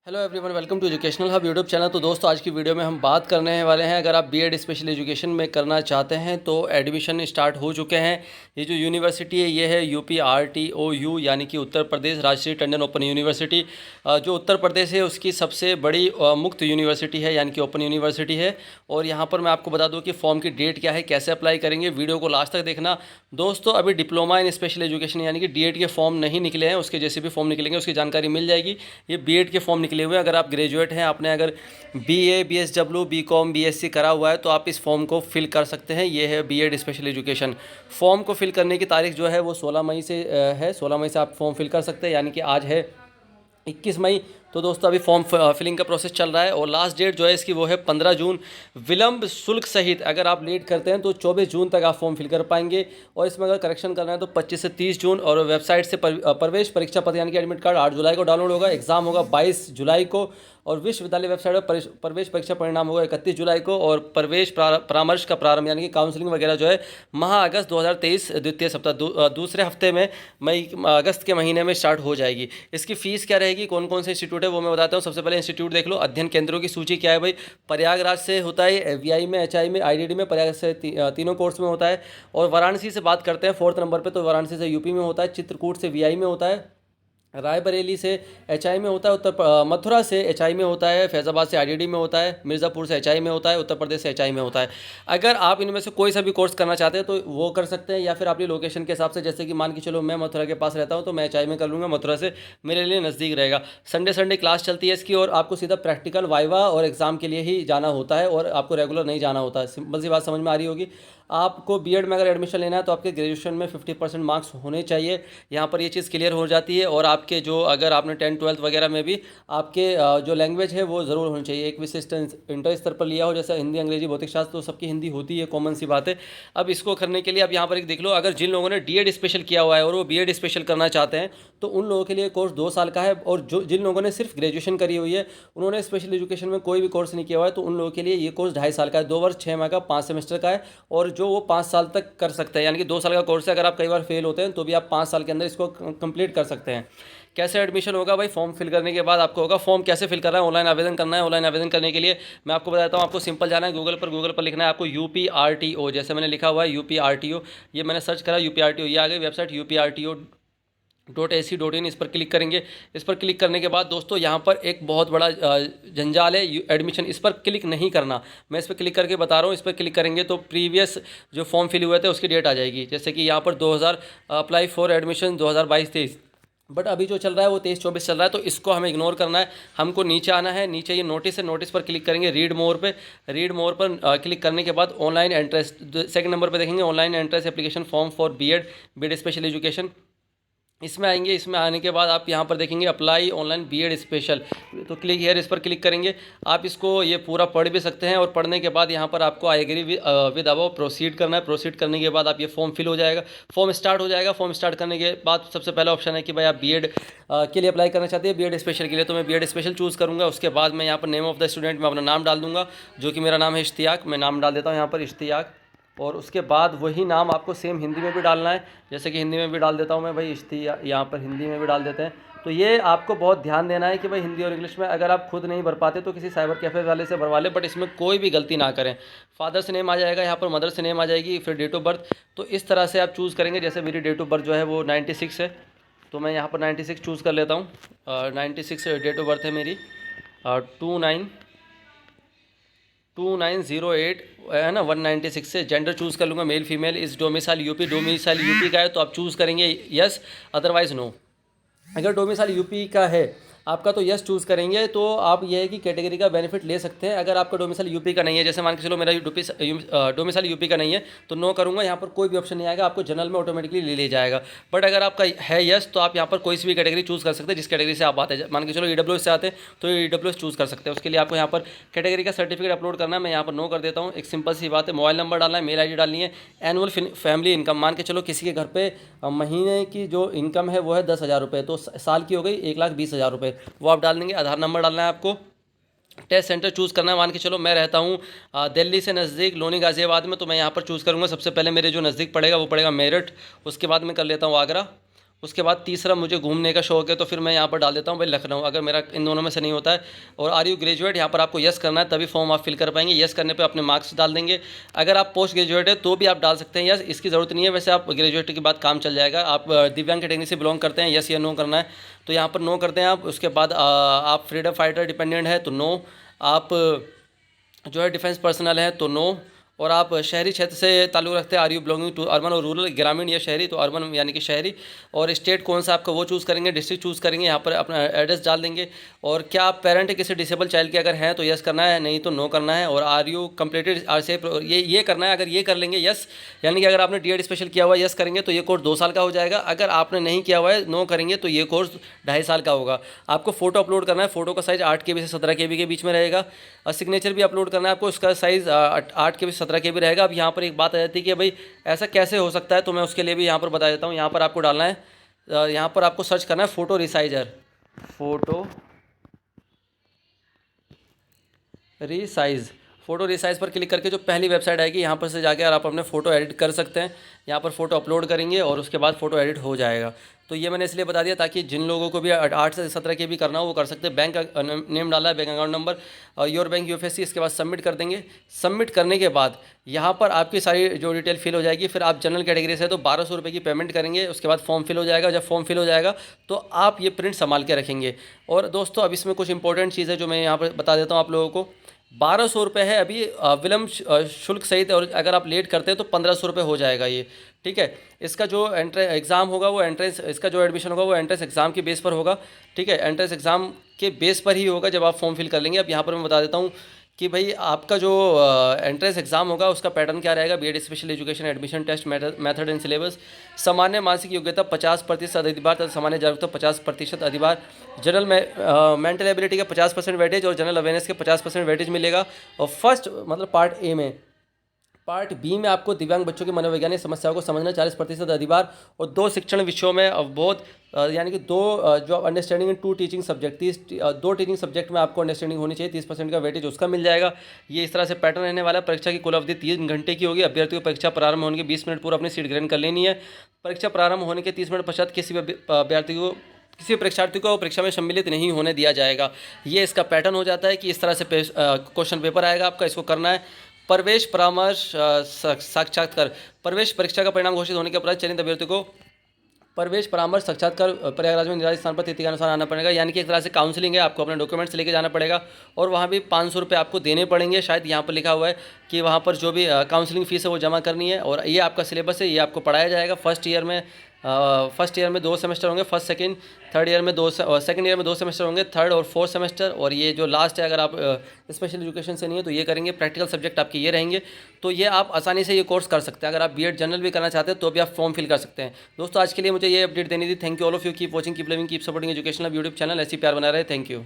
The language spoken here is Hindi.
Hello everyone, welcome to educational hub YouTube channel. तो दोस्तों, आज की वीडियो में हम बात करने वाले हैं, अगर आप बीएड स्पेशल एजुकेशन में करना चाहते हैं तो एडमिशन स्टार्ट हो चुके हैं। ये जो यूनिवर्सिटी है ये है UPRTOU, यानी कि उत्तर प्रदेश राजश्री टंडन ओपन यूनिवर्सिटी। जो उत्तर प्रदेश है उसकी सबसे बड़ी मुक्त यूनिवर्सिटी है, यानी कि ओपन यूनिवर्सिटी है। और यहाँ पर मैं आपको बता दूँ कि फॉर्म की डेट क्या है, कैसे अप्लाई करेंगे, वीडियो को लास्ट तक देखना। दोस्तों, अभी डिप्लोमा इन स्पेशल एजुकेशन यानी कि DED के फॉर्म नहीं निकले हैं, उसके जैसे भी फॉर्म निकलेंगे उसकी जानकारी मिल जाएगी। ये बीएड के फॉर्म निकले हुए हैं। अगर आप ग्रेजुएट हैं, आपने अगर BA BSW BCom BSc करा हुआ है तो आप इस फॉर्म को फिल कर सकते हैं। ये है बीएड स्पेशल एजुकेशन। फॉर्म को फिल करने की तारीख जो है वो 16 मई से है। 16 मई से आप फॉर्म फिल कर सकते हैं, यानी कि आज है 21 मई। तो दोस्तों, अभी फॉर्म फिलिंग का प्रोसेस चल रहा है और लास्ट डेट जो है इसकी वो है 15 जून। विलंब शुल्क सहित अगर आप लेट करते हैं तो 24 जून तक आप फॉर्म फिल कर पाएंगे। और इसमें अगर करेक्शन करना है तो 25 से 30 जून। और वेबसाइट से प्रवेश परीक्षा पत्र यानी कि एडमिट कार्ड 8 जुलाई को डाउनलोड होगा। एग्जाम होगा 22 जुलाई को। और विश्वविद्यालय वेबसाइट पर प्रवेश परीक्षा परिणाम होगा 31 जुलाई को। और प्रवेश परामर्श का प्रारंभ यानी कि काउंसलिंग वगैरह जो है माह अगस्त 2023 द्वितीय सप्ताह दूसरे हफ्ते में अगस्त के महीने में स्टार्ट हो जाएगी। इसकी फीस क्या रहेगी, कौन कौन से इंस्टीट्यूट है वो मैं बताता हूँ। सबसे पहले इंस्टीट्यूट देख लो। अध्ययन केंद्रों की सूची क्या है भाई। प्रयागराज से होता है, VI में, HI में, IDD में, प्रयाग से तीनों कोर्स में होता है। और वाराणसी से बात करते हैं 4th नंबर पे, तो वाराणसी से UP में होता है। चित्रकूट से VI में होता है। रायबरेली से HI में होता है। मथुरा से HI में होता है। फैज़ाबाद से IDD में होता है। मिर्ज़ापुर से HI में होता है। उत्तर प्रदेश से HI में होता है। अगर आप इनमें से कोई सा भी कोर्स करना चाहते हैं तो वो कर सकते हैं, या फिर अपनी लोकेशन के हिसाब से, जैसे कि मान के चलो मैं मथुरा के पास रहता हूँ तो मैं HI में कर लूँगा, मथुरा से मेरे लिए नज़दीक रहेगा। संडे क्लास चलती है इसकी, और आपको सीधा प्रैक्टिकल, वाइवा और एग्ज़ाम के लिए ही जाना होता है, और आपको रेगुलर नहीं जाना होता है। सिंपल सी बात समझ में आ रही होगी। आपको बीएड में अगर एडमिशन लेना है तो आपके ग्रेजुएशन में 50% मार्क्स होने चाहिए। यहाँ पर ये चीज़ क्लियर हो जाती है। और आपके जो, अगर आपने 10th 12th वगैरह में भी आपके जो लैंग्वेज है वो ज़रूर होनी चाहिए। एक विशिष्ट इंटर स्तर पर लिया हो, जैसे हिंदी, अंग्रेजी, भौतिक शास्त्र, तो सबकी हिंदी होती है, कॉमन सी बात है। अब इसको करने के लिए आप यहाँ पर एक देख लो, अगर जिन लोगों ने DED स्पेशल किया हुआ है और वो BEड स्पेशल करना चाहते हैं तो उन लोगों के लिए कोर्स 2 साल का है। और जो जिन लोगों ने सिर्फ ग्रेजुएशन करी हुई है, उन्होंने स्पेशल एजुकेशन में कोई भी कोर्स नहीं किया हुआ है, तो उन लोगों के लिए ये कोर्स 2.5 साल का है। 2 वर्ष 6 माह का 5 सेमेस्टर का है। और जो वो 5 साल तक कर सकते हैं, यानी कि 2 साल का कोर्स है। अगर आप कई बार फेल होते हैं तो भी आप 5 साल के अंदर इसको कंप्लीट कर सकते हैं। कैसे एडमिशन होगा भाई, फॉर्म फिल करने के बाद आपको होगा। फॉर्म कैसे फिल करना है, ऑनलाइन आवेदन करना है। ऑनलाइन आवेदन करने के लिए मैं आपको बताता हूँ। आपको सिंपल जाना है गूगल पर लिखना है आपको UPRTO, जैसे मैंने लिखा हुआ है UPRTO। ये मैंने सर्च करा UPRTO, ये आ गई वेबसाइट UPRTO.ac.in। इस पर क्लिक करेंगे। इस पर क्लिक करने के बाद दोस्तों यहाँ पर एक बहुत बड़ा जंजाल है, एडमिशन। इस पर क्लिक नहीं करना, मैं इस पर क्लिक करके बता रहा हूँ। इस पर क्लिक करेंगे तो प्रीवियस जो फॉर्म फिल हुए थे उसकी डेट आ जाएगी। जैसे कि यहाँ पर 2000 अप्लाई फॉर एडमिशन 2022-23, बट अभी जो चल रहा है वो 23-24 चल रहा है, तो इसको हमें इग्नोर करना है। हमको नीचे आना है। नीचे ये नोटिस है, नोटिस पर क्लिक करेंगे। रीड मोर पे, रीड मोर पर क्लिक करने के बाद ऑनलाइन एंट्रेंस, सेकंड नंबर पे देखेंगे online entrance application form for BEd special education. इसमें आएंगे। इसमें आने के बाद आप यहाँ पर देखेंगे अप्लाई ऑनलाइन बीएड स्पेशल, तो क्लिक हियर, इस पर क्लिक करेंगे। आप इसको ये पूरा पढ़ भी सकते हैं। और पढ़ने के बाद यहाँ पर आपको I agree with above proceed करना है। प्रोसीड करने के बाद आप ये फॉर्म फिल हो जाएगा, फॉर्म स्टार्ट हो जाएगा। फॉर्म स्टार्ट करने के बाद सबसे पहला ऑप्शन है कि भाई आप बीएड के लिए अप्लाई करना चाहते हैं, बीएड स्पेशल के लिए, तो मैं बीएड स्पेशल चूज़ करूँगा। उसके बाद मैं यहाँ पर नेम ऑफ द स्टूडेंट में अपना नाम डाल दूँगा, जो कि मेरा नाम है इश्तियाक। मैं नाम डाल देता हूँ यहाँ पर इश्तियाक। और उसके बाद वही नाम आपको सेम हिंदी में भी डालना है, जैसे कि हिंदी में भी डाल देता हूँ मैं भाई यहाँ पर हिंदी में भी डाल देते हैं। तो ये आपको बहुत ध्यान देना है कि भाई हिंदी और इंग्लिश में अगर आप खुद नहीं भर पाते तो किसी साइबर कैफ़े वाले से भरवा लें, बट इसमें कोई भी गलती ना करें। फादर से नेम आ जाएगा, यहाँ पर मदर से नेम आ जाएगी, फिर डेट ऑफ बर्थ। तो इस तरह से आप चूज़ करेंगे। जैसे मेरी डेट ऑफ बर्थ जो है वो 96 है, तो मैं यहाँ पर 96 चूज़ कर लेता हूँ। 96 डेट ऑफ बर्थ है मेरी। 2908 है ना, 196 से जेंडर चूज़ कर लूँगा, मेल फीमेल। इस डोमिसाइल यूपी, डोमिसाइल यूपी का है तो आप चूज़ करेंगे यस, अदरवाइज़ नो। अगर डोमिसाइल यूपी का है आपका तो यस चूज़ करेंगे, तो आप ये है कि कैटेगरी का बेनिफिट ले सकते हैं। अगर आपका डोमिसाइल यूपी का नहीं है, जैसे मान के चलो मेरा डोमिसाइल यूपी का नहीं है, तो नो करूँगा। यहाँ पर कोई भी ऑप्शन नहीं आएगा, आपको जनरल में ऑटोमेटिकली ले जाएगा। बट अगर आपका है यस, तो आप यहाँ पर कोई सी भी कैटेगरी चूज़ कर सकते हैं जिस कैटेगरी से आप आते हैं। मान के चलो EWS से आते हैं तो EWS चूज़ कर सकते हैं। उसके लिए आपको यहाँ पर कैटेगरी का सर्टिफिकेट अपलोड करना है। मैं यहाँ पर नो कर देता हूँ। एक सिंपल सी बात है, मोबाइल नंबर डालना है, मेल ID डालनी है। एनुअल फैमिली इनकम, मान के चलो किसी के घर पे महीने की जो इनकम है वो है 10,000 रुपये, तो साल की हो गई 1,20,000 रुपये, वो आप डाल देंगे। आधार नंबर डालना है आपको। टेस्ट सेंटर चूज़ करना है। मान के चलो मैं रहता हूँ दिल्ली से नज़दीक लोनी गाज़ियाबाद में, तो मैं यहाँ पर चूज़ करूँगा। सबसे पहले मेरे जो नज़दीक पड़ेगा वो पड़ेगा मेरठ, उसके बाद मैं कर लेता हूँ आगरा, उसके बाद तीसरा मुझे घूमने का शौक है, तो फिर मैं यहाँ पर डाल देता हूँ भाई लखनऊ। अगर मेरा इन दोनों में से नहीं होता है। और आर यू ग्रेजुएट, यहाँ पर आपको यस करना है, तभी फॉर्म आप फिल कर पाएंगे। यस करने पे अपने मार्क्स डाल देंगे। अगर आप पोस्ट ग्रेजुएट है तो भी आप डाल सकते हैं यस, इसकी ज़रूरत नहीं है। वैसे आप ग्रेजुएट के बाद काम चल जाएगा। आप दिव्यांग कैटेगरी से बिलोंग करते हैं, यस या नो करना है, तो यहाँ पर नो करते हैं आप। उसके बाद आप फ्रीडम फाइटर डिपेंडेंट है तो नो, आप जो है डिफेंस पर्सनल है तो नो, और आप शहरी क्षेत्र से ताल्लुक़ रखते हैं, are you belonging to urban और रूरल, ग्रामीण या शहरी, तो अर्बन यानी कि शहरी। और स्टेट कौन सा आपका वो चूज़ करेंगे, डिस्ट्रिक्ट चूज़ करेंगे, यहाँ पर अपना एड्रेस डाल देंगे। और क्या आप पेरेंट किसी डिसेबल चाइल्ड के अगर हैं तो यस करना है, नहीं तो नो करना है। और आर यू कम्प्लीटेड आर से ये करना है। अगर ये कर लेंगे यस, यानी कि अगर आपने डीएड स्पेशल किया हुआ है यस करेंगे तो ये कोर्स 2 साल का हो जाएगा। अगर आपने नहीं किया हुआ है नो करेंगे तो ये कोर्स 2.5 साल का होगा। आपको फ़ोटो अपलोड करना है, फ़ोटो का साइज़ 8 KB से 17 KB के बीच में रहेगा। और सिग्नेचर भी अपलोड करना है आपको, उसका साइज़ 8 KB से 17 KB रहेगा। अब यहाँ पर एक बात आ जाती है कि भाई ऐसा कैसे हो सकता है, तो मैं उसके लिए भी यहाँ पर बता देता हूँ। यहाँ पर आपको डालना है, यहाँ पर आपको सर्च करना है फ़ोटो रिसाइजर, फ़ोटो रिसाइज़ पर क्लिक करके जो पहली वेबसाइट आएगी यहाँ पर से जाके और आप अपने फ़ोटो एडिट कर सकते हैं। यहाँ पर फ़ोटो अपलोड करेंगे और उसके बाद फ़ोटो एडिट हो जाएगा। तो ये मैंने इसलिए बता दिया ताकि जिन लोगों को भी 8 से 17 के भी करना हो वो कर सकते हैं। बैंक का नेम डाला है, bank account number, your bank UFSC, इसके बाद सबमिट कर देंगे। सबमिट करने के बाद यहाँ पर आपकी सारी जो डिटेल फिल हो जाएगी। फिर आप जनरल कैटेगरी से तो 1200 रुपये की पेमेंट करेंगे। उसके बाद फॉर्म फिल हो जाएगा। जब फॉर्म फिल हो जाएगा तो आप ये प्रिंट संभाल के रखेंगे। और दोस्तों अब इसमें कुछ इंपॉर्टेंट चीज़ है जो मैं यहाँ पर बता देता हूँ आप लोगों को। 1200 रुपये है अभी विलम्ब शुल्क सहित, और अगर आप लेट करते हैं तो 1500 रुपये हो जाएगा ये, ठीक है। इसका जो एग्ज़ाम होगा वो एंट्रेंस, इसका जो एडमिशन होगा वो एंट्रेंस एग्ज़ाम के बेस पर होगा, ठीक है। एंट्रेंस एग्ज़ाम के बेस पर ही होगा जब आप फॉर्म फिल कर लेंगे। अब यहाँ पर मैं बता देता हूँ कि भाई आपका जो एंट्रेंस एग्ज़ाम होगा उसका पैटर्न क्या रहेगा। BEd special education admission test method and syllabus. सामान्य मानसिक योग्यता 50% अधिभार तथा सामान्य जागरूकता 50% अधिभार। जनरल मेंटल एबिलिटी का 50% वेटेज और जनरल अवेयरनेस के 50% वेटेज मिलेगा। और फर्स्ट मतलब पार्ट ए में, पार्ट बी में आपको दिव्यांग बच्चों की मनोवैज्ञानिक समस्याओं को समझना 40% अधिभार। और 2 शिक्षण विषयों में अवबोध यानी कि 2 जो understanding in 2 teaching subject, 2 teaching subject में आपको अंडरस्टैंडिंग होनी चाहिए। 30% का वेटेज उसका मिल जाएगा। ये इस तरह से पैटर्न रहने वाला है। परीक्षा की कुल अवधि 3 घंटे की होगी। अभ्यर्थी को परीक्षा प्रारंभ होने के 20 मिनट पूर्व अपनी सीट ग्रहण कर लेनी है। परीक्षा प्रारंभ होने के 30 मिनट पश्चात किसी परीक्षार्थी को परीक्षा में सम्मिलित नहीं होने दिया जाएगा। ये इसका पैटर्न हो जाता है कि इस तरह से क्वेश्चन पेपर आएगा आपका, इसको करना है। प्रवेश परामर्श साक्षात्कार। प्रवेश परीक्षा का परिणाम घोषित होने के उपरांत चयनित अभ्यर्थी को प्रवेश परामर्श साक्षात्कार प्रयागराज में निर्धारित स्थान पर तिथि के अनुसार आना पड़ेगा। यानी कि एक तरह से काउंसलिंग है, आपको अपने डॉक्यूमेंट्स लेके जाना पड़ेगा और वहाँ भी 500 रुपये आपको देने पड़ेंगे। शायद यहाँ पर लिखा हुआ है कि वहाँ पर जो भी काउंसलिंग फ़ीस है वो जमा करनी है। और ये आपका सिलेबस है, ये आपको पढ़ाया जाएगा। फर्स्ट ईयर में 2 सेमेस्टर होंगे, फर्स्ट सेकंड, थर्ड ईयर में सेकंड ईयर में 2 सेमेस्टर होंगे, थर्ड और फोर्थ सेमेस्टर। और ये जो लास्ट है, अगर आप स्पेशल एजुकेशन से नहीं है तो ये करेंगे। प्रैक्टिकल सब्जेक्ट आपके ये रहेंगे। तो ये आप आसानी से ये कोर्स कर सकते हैं। अगर आप बीएड जनरल भी करना चाहते हैं तो भी आप फॉर्म फिल कर सकते हैं। दोस्तों आज के लिए मुझे ये अपडेट देनी थी। Thank you all of you, keep watching, keep living, keep supporting educational YouTube channel. ऐसी प्यार बना रहे। Thank you.